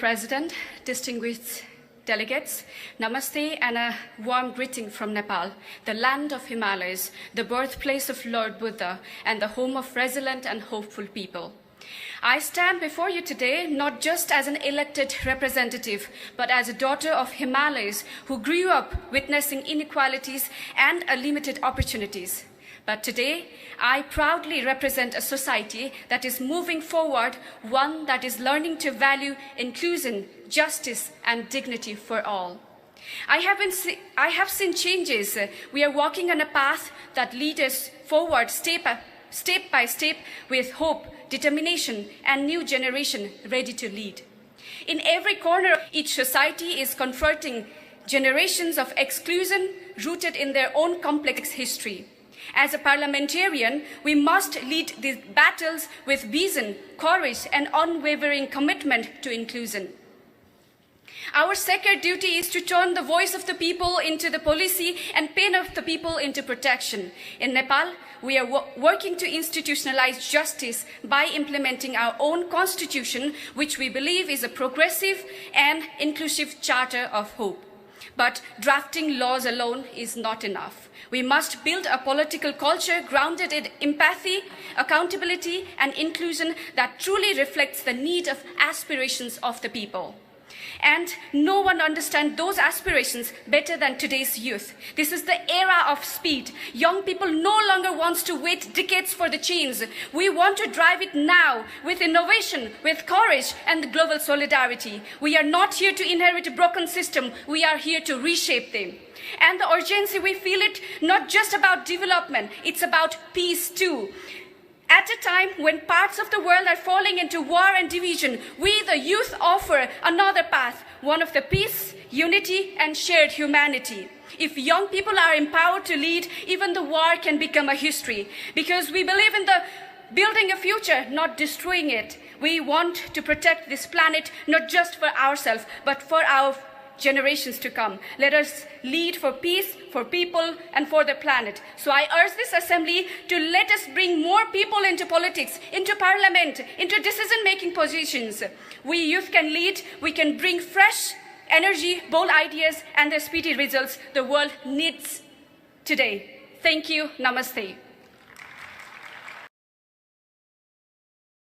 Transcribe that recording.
President, distinguished delegates, Namaste and a warm greeting from Nepal, the land of Himalayas, the birthplace of Lord Buddha, and the home of resilient and hopeful people. I stand before you today not just as an elected representative, but as a daughter of Himalayas who grew up witnessing inequalities and limited opportunities. But today, I proudly represent a society that is moving forward, one that is learning to value inclusion, justice, and dignity for all. I have seen changes. We are walking on a path that leads us forward step by step with hope, determination, and new generation ready to lead. In every corner, each society is confronting generations of exclusion rooted in their own complex history. As a parliamentarian, we must lead these battles with vision, courage, and unwavering commitment to inclusion. Our sacred duty is to turn the voice of the people into the policy and pain of the people into protection. In Nepal, we are working to institutionalize justice by implementing our own constitution, which we believe is a progressive and inclusive charter of hope. But drafting laws alone is not enough. We must build a political culture grounded in empathy, accountability, and inclusion that truly reflects the need of aspirations of the people. And no one understands those aspirations better than today's youth. This is the era of speed. Young people no longer want to wait decades for the change. We want to drive it now with innovation, with courage, and global solidarity. We are not here to inherit a broken system. We are here to reshape them. And the urgency, we feel it not just about development, it's about peace too. At a time when parts of the world are falling into war and division, we, the youth, offer another path, one of the peace, unity, and shared humanity. If young people are empowered to lead, even the war can become a history, because we believe in the building a future, not destroying it. We want to protect this planet, not just for ourselves, but for our generations to come. Let us lead for peace, for people, and for the planet. So I urge this assembly to let us bring more people into politics, into parliament, into decision-making positions. We youth can lead, we can bring fresh energy, bold ideas, and the speedy results the world needs today. Thank you. Namaste.